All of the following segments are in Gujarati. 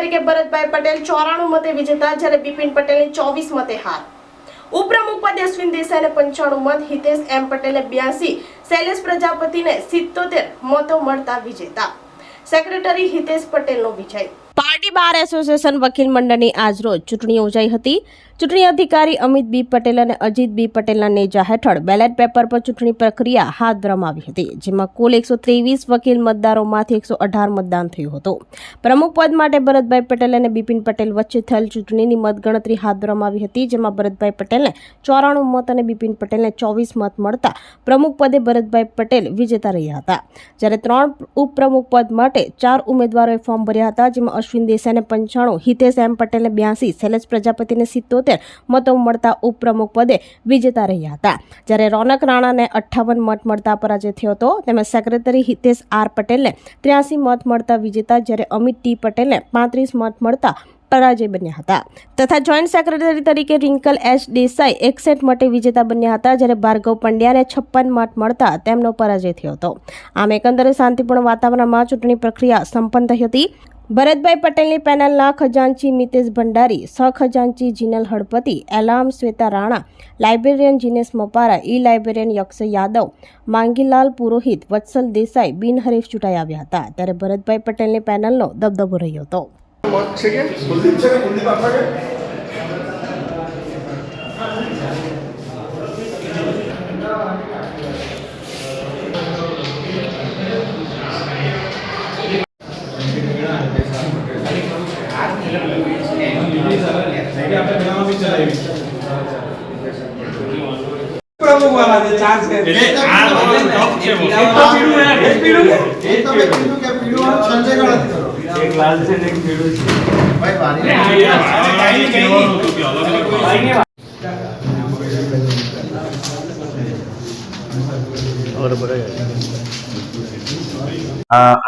તરીકે ભરતભાઈ પટેલ 94 મતે વિજેતા, જ્યારે બિપિન પટેલને 24 મતે હાર। ઉપપ્રમુખ પદે અશ્વિન દેસાઈને 95 મત, હિતેશ એમ પટેલે 82, શૈલેષ પ્રજાપતિને 77 મતો મળતા વિજેતા। સેક્રેટરી હિતેશ પટેલનો વિજય। પાર્ટી બાર એસોસિએશન વકીલ મંડળની આજરોજ ચૂંટણી યોજાઈ હતી। ચૂંટણી અધિકારી અમિત બી પટેલ અને અજીત બી પટેલના નેજા હેઠળ બેલેટ પેપર પર ચૂંટણી પ્રક્રિયા હાથ ધરવામાં આવી હતી, જેમાં કુલ 123 વકીલ મતદારોમાંથી 118 મતદાન થયું હતું। પ્રમુખ પદ માટે ભરતભાઈ પટેલ અને બિપિન પટેલ વચ્ચે થયેલ ચૂંટણીની મતગણતરી હાથ ધરવામાં આવી હતી, જેમાં ભરતભાઈ પટેલને 94 મત અને બિપિન પટેલને 24 મત મળતા પ્રમુખ પદે ભરતભાઈ પટેલ વિજેતા રહ્યા હતા, જ્યારે 3 ઉપપ્રમુખ પદ માટે 4 ઉમેદવારોએ ફોર્મ ભર્યા હતા, જેમાં અશ્વિન દેસાઈને 95, હિતેશ એમ પટેલને 82, શૈલેષ પ્રજાપતિને 77 મતો મળતા ઉપપ્રમુખ પદે વિજેતા રહ્યા હતા, જ્યારે રોનક રાણાને 58 મત મળતા પરાજય થયો હતો। તેમજ સેક્રેટરી હિતેશ આર પટેલને 83 મત મળતા વિજેતા, જ્યારે અમિત ટી પટેલને 35 મત મળતા પરાજય બન્યા હતા, તથા જોઈન્ટ સેક્રેટરી તરીકે રિંકલ એચ દેસાઈ 61 મતે વિજેતા બન્યા હતા, જ્યારે ભાર્ગવ પંડ્યાને 56 મત મળતા તેમનો પરાજય થયો હતો। આમ એકંદરે શાંતિપૂર્ણ વાતાવરણમાં ચૂંટણી પ્રક્રિયા સંપન્ન થઈ હતી। ભરતભાઈ પટેલની પેનલના ખજાનચી મિતેશ ભંડારી, સહખજાનચી જીનલ હળપતિ, alarm Shweta Rana, librarian Jinesh મપારા, librarian યક્ષ યાદવ, માંગીલાલ પુરોહિત, વત્સલ દેસાઈ બિનહરીફ ચૂંટાઈ આવ્યા હતા, ત્યારે ભરતભાઈ પટેલની પેનલનો દબદબો રહ્યો હતો। प्रमुख वाला जो चांस है એટલે આ ટોપ છે એક તો પીળું હે એક પીળું કે એક તો પીળું કે પીળું વાળું સંજય ગણત કરો એક લાલ છે ને એક પીળું છે ભાઈ વારી કઈ નહીં અલગ અલગ और बड़े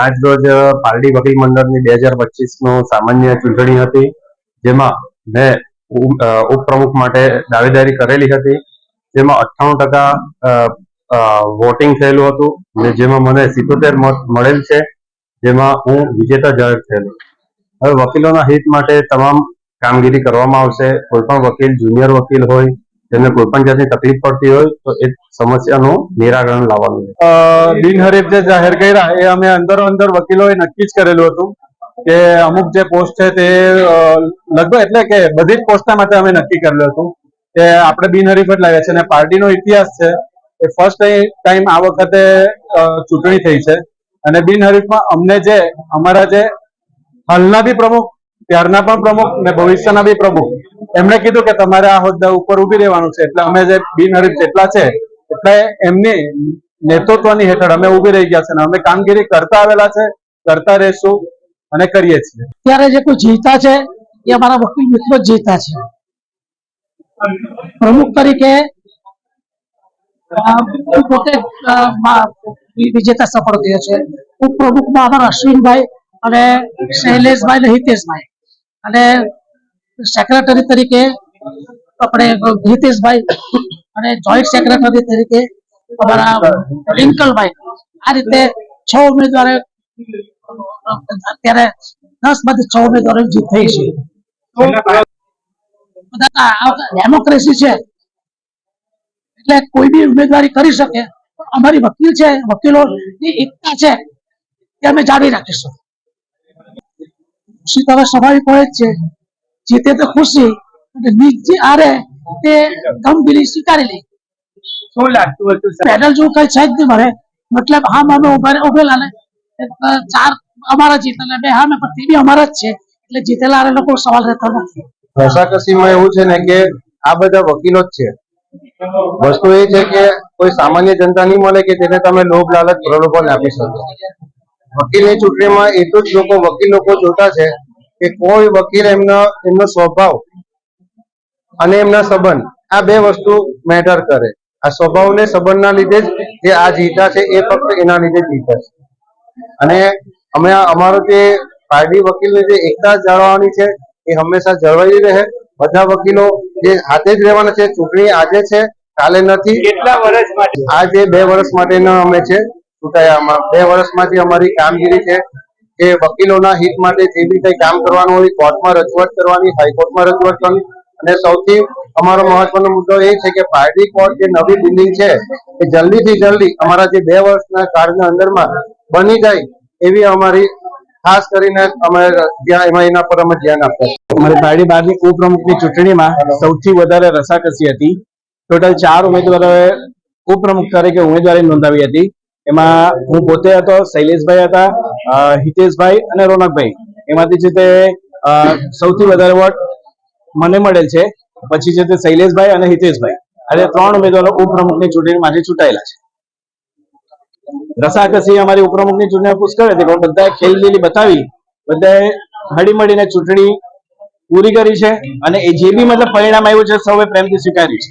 आज रोज पारडी वकील मंडळની 2025 નો સામાન્ય ચૂંટણી હતી, જેમાં મેં ઉપપ્રમુખ માટે દાવેદારી કરેલી હતી, જેમાં 98% વોટિંગ થયેલું હતું અને જેમાં મને 77 મત મળેલ છે, જેમાં હું વિજેતા જાહેર થયેલો। હવે વકીલોના હિત માટે તમામ કામગીરી કરવામાં આવશે। કોઈ પણ વકીલ જુનિયર વકીલ હોય, તેમને કોઈ પણ જાતની તકલીફ પડતી હોય તો એ સમસ્યાનું નિરાકરણ લાવવાનું છે। બિનહરીફ જે જાહેર કર્યા એ અમે અંદર વકીલોએ નક્કી જ કરેલું હતું કે અમુક જે પોસ્ટ છે તે લગભગ એટલે કે બધી જ પોસ્ટના માટે અમે નક્કી કરેલું હતું કે આપણે બિનહરીફ જ લાવ્યા છે, અને પાર્ટીનો ઇતિહાસ છે એ ફર્સ્ટ ટાઈમ આ વખતે ચૂંટણી થઈ છે, અને બિનહરીફમાં અમને જે અમારા જે હાલના બી પ્રમુખ, ત્યારના પણ પ્રમુખ ને ભવિષ્યના બી પ્રમુખ, એમણે કીધું કે તમારે આ હોદ્દા ઉપર ઉભી રહેવાનું છે, એટલે અમે જે બિનહરીફ જેટલા છે એટલે એમની નેતૃત્વની હેઠળ અમે ઉભી રહી ગયા છે, અને અમે કામગીરી કરતા આવેલા છે, કરતા રહેશું અને કરીએ છીએ। ત્યારે જે કોઈ જીતા છે એ અમારા વકીલ મિત્રો જીતા છે। પ્રમુખ તરીકે પોતે વિજેતા સફળ થયો છે। ઉપપ્રમુખમાં અમારા અશ્વિનભાઈ અને શૈલેષભાઈ અને હિતેશભાઈ, અને સેક્રેટરી તરીકે આપણે હિતેશભાઈ અને જોઈન્ટ સેક્રેટરી તરીકે અમારા રિંકલભાઈ। આ રીતે 6 ઉમેદવારો, અત્યારે 10 માંથી 6 ઉમેદવારો જીત થઈ છે। ડેમોક્રેસી છે એટલે કોઈ બી ઉમેદવારી કરી શકે, અમારી વકીલ છે, વકીલોની એકતા છે એ અમે જાળવી રાખીશું। ખુશી તો હવે સ્વાભાવિક હોય જ છે, જીતે તો ખુશી અને નીચે હારે તે ગમગીરી સ્વીકારી લે। શું લાગતું હતું પેનલ જેવું કઈ છે જ નહીં મારે, મતલબ હા અમે ઉભેલા ને 4 અમારા જીતેલા, 2 હા પણ તે બી અમારા જ છે, એટલે જીતેલા હારે લોકો સવાલ રહેતો નથી। રસાકસીમાં એવું છે ને કે આ બધા વકીલો જ છે। વસ્તુ એ છે કે કોઈ સામાન્ય જનતા નહીં મળે કે તેને તમે લોભ લાલચ પ્રલોભન આપી શકો। વકીલની ચૂંટણીમાં એટલું જ લોકો વકીલ લોકો જોતા છે કે કોઈ વકીલ એમનો સ્વભાવ અને એમના સંબંધ, આ 2 વસ્તુ મેટર કરે। આ સ્વભાવ ને સંબંધના લીધે જ જે આ જીતા છે એ ફક્ત એના લીધે જીતા છે, અને અમે અમારો જે પારડી વકીલની જે એકતા જાળવવાની છે એ હંમેશા જળવાઈ રહે। બધા વકીલો જે હાથે જ રહેવાના છે। ચૂંટણી આજે છે, કાલે નથી। કેટલા વર્ષ માટે? આજે 2 વર્ષ માટેના અમે છે ચૂંટાયામાં। 2 વર્ષમાંથી અમારી કામગીરી છે કે વકીલોના હિત માટે જે બી કંઈ કામ કરવાનું હોય કોર્ટમાં રજૂઆત કરવાની, હાઈકોર્ટમાં રજૂઆત કરવાની, અને સૌથી અમારો મહત્વનો મુદ્દો એ છે કે પારડી કોર્ટ જે નવી બિલ્ડિંગ છે એ જલ્દીથી જલ્દી અમારા જે 2 વર્ષના કાળના અંદરમાં બની જાય એવી અમારી ખાસ કરીને અમે એના પર અમે ધ્યાન આપતા. અમારી પારડી 12ની ઉપપ્રમુખની ચૂંટણીમાં સૌથી વધારે રસાકસી હતી. ટોટલ 4 ઉમેદવારોએ ઉપપ્રમુખ તરીકે ઉમેદવારી નોંધાવી હતી. એમાં હું પોતે હતો, શૈલેષભાઈ હતા, હિતેશભાઈ અને રોનકભાઈ. એમાંથી છે તે સૌથી વધારે વોટ મને મળેલ છે. પછી છે તે શૈલેષભાઈ અને હિતેશભાઈ, અને 3 ઉમેદવારો ઉપપ્રમુખની ચૂંટણીમાંથી ચૂંટાયેલા છે. રસાકસી અમારી ઉપપ્રમુખની ચૂંટણી પુષ્કળ હતી, પણ બધાએ ખેલદિલી બતાવી, બધાએ હળીમળીને ચૂંટણી પૂરી કરી છે, અને એ જે બી મતલબ પરિણામ આવ્યું છે સૌએ પ્રેમથી સ્વીકાર્યું છે.